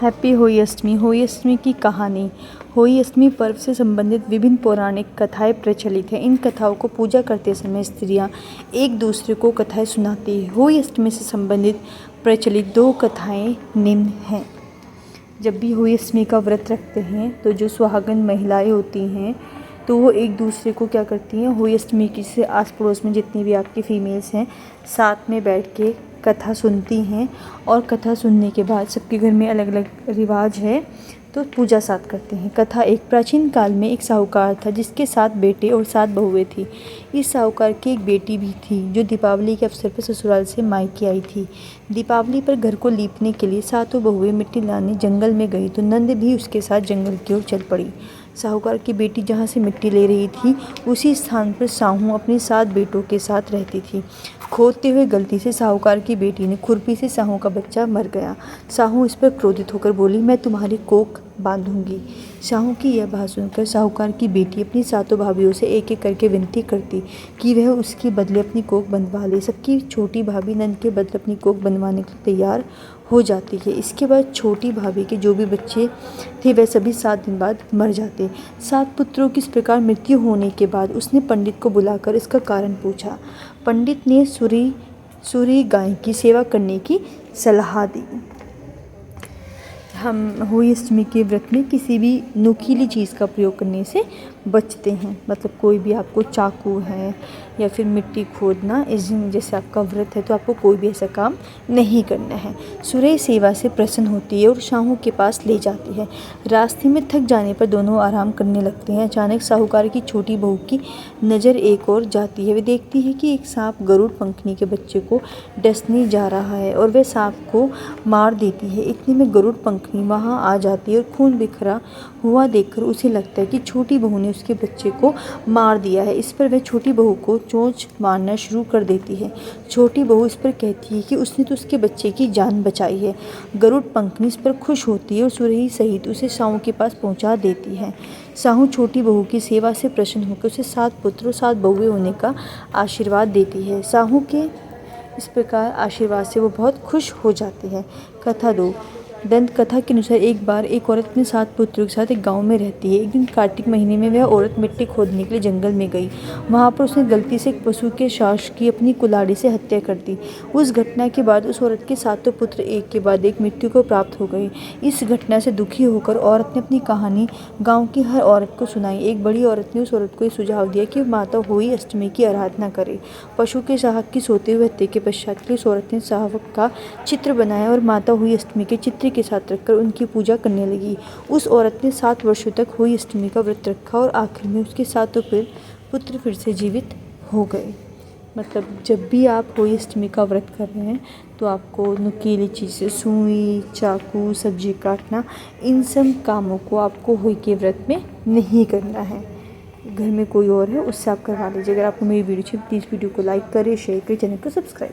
Happy Holi अष्टमी। होली अष्टमी की कहानी। होली अष्टमी पर्व से संबंधित विभिन्न पौराणिक कथाएं प्रचलित हैं। इन कथाओं को पूजा करते समय स्त्रियां एक दूसरे को कथाएं सुनाती हैं। होली अष्टमी से संबंधित प्रचलित 2 कथाएं निम्न हैं। जब भी होली अष्टमी का व्रत रखते हैं तो जो सुहागन महिलाएं होती हैं तो वो एक दूसरे को क्या करती हैं, होली अष्टमी की से आस पड़ोस में जितनी भी आपकी फ़ीमेल्स हैं साथ में बैठ के कथा सुनती हैं। और कथा सुनने के बाद सबके घर में अलग अलग रिवाज है तो पूजा साथ करते हैं। कथा। एक प्राचीन काल में एक साहूकार था जिसके 7 बेटे और 7 बहुएं थी। इस साहूकार की एक बेटी भी थी जो दीपावली के अवसर पर ससुराल से मायके आई थी। दीपावली पर घर को लीपने के लिए 7 बहुएं मिट्टी लाने जंगल में गई तो नंद भी उसके साथ जंगल की ओर चल पड़ी। साहूकार की बेटी जहाँ से मिट्टी ले रही थी उसी स्थान पर साहू अपने 7 बेटों के साथ रहती थी। खोदते हुए गलती से साहूकार की बेटी ने खुरपी से साहू का बच्चा मर गया। साहू इस पर क्रोधित होकर बोली, मैं तुम्हारी कोख बांधूंगी। साहू की यह बात सुनकर साहूकार की बेटी अपनी 7 भाभियों से एक एक करके विनती करती कि वह उसके बदले अपनी कोख बंधवा ले। सबकी छोटी भाभी नंद के बदले अपनी कोख बंधवाने के लिए तैयार हो जाती है। इसके बाद छोटी भाभी के जो भी बच्चे थे वह सभी 7 दिन बाद मर जाते। 7 पुत्रों की इस प्रकार मृत्यु होने के बाद उसने पंडित को बुलाकर इसका कारण पूछा। पंडित ने सूरी गाय की सेवा करने की सलाह दी। हम होली अष्टमी के व्रत में किसी भी नुकीली चीज़ का प्रयोग करने से बचते हैं। मतलब कोई भी आपको चाकू है या फिर मिट्टी खोदना, इस दिन जैसे आपका व्रत है तो आपको कोई भी ऐसा काम नहीं करना है। सूर्य सेवा से प्रसन्न होती है और साहू के पास ले जाती है। रास्ते में थक जाने पर दोनों आराम करने लगते हैं। अचानक साहूकार की छोटी बहू की नज़र एक ओर जाती है। वे देखती है कि एक सांप गरुड़ पंखनी के बच्चे को डसने जा रहा है और वह सांप को मार देती है। इतने में गरुड़ पंखनी वहाँ आ जाती है और खून बिखरा हुआ देखकर उसे लगता है कि छोटी बहू ने उसके बच्चे को मार दिया है। इस पर वह छोटी बहू को चोंच मारना शुरू कर देती है। छोटी बहू इस पर कहती है कि उसने तो उसके बच्चे की जान बचाई है। गरुड़ पंखनी इस पर खुश होती है और सुरही सहित उसे साहू के पास पहुंचा देती है। साहू छोटी बहू की सेवा से प्रसन्न होकर उसे 7 पुत्र और 7 बहुएं होने का आशीर्वाद देती है। साहू के इस प्रकार आशीर्वाद से वो बहुत खुश हो जाती है। कथा 2। दंत कथा के अनुसार एक बार एक औरत अपने 7 पुत्रों के साथ एक गांव में रहती है। एक दिन कार्तिक महीने में वह औरत मिट्टी खोदने के लिए जंगल में गई। वहां पर उसने गलती से एक पशु के श्वास की अपनी कुल्हाड़ी से हत्या कर दी। उस घटना के बाद उस औरत के 7 पुत्र एक के बाद एक मृत्यु को प्राप्त हो गए। इस घटना से दुखी होकर औरत ने अपनी कहानी गाँव की हर औरत को सुनाई। एक बड़ी औरत ने उस औरत को यह सुझाव दिया कि माता होली अष्टमी की आराधना करे। पशु के शावक की सोते हुए हत्या के पश्चात उस औरत ने शावक का चित्र बनाया और माता होली अष्टमी के चित्र के साथ रखकर उनकी पूजा करने लगी। उस औरत ने 7 वर्षों तक होली अष्टमी का व्रत रखा और आखिर में उसके 7 पुत्र फिर से जीवित हो गए। मतलब जब भी आप होली अष्टमी का व्रत कर रहे हैं तो आपको नुकीली चीज़ें, सुई, चाकू, सब्जी काटना, इन सब कामों को आपको होली के व्रत में नहीं करना है। घर में कोई और है उससे आप करवा लीजिए। अगर आपको मेरी वीडियो अच्छी प्लीज़ वीडियो को लाइक करें, शेयर करें, चैनल को सब्सक्राइब।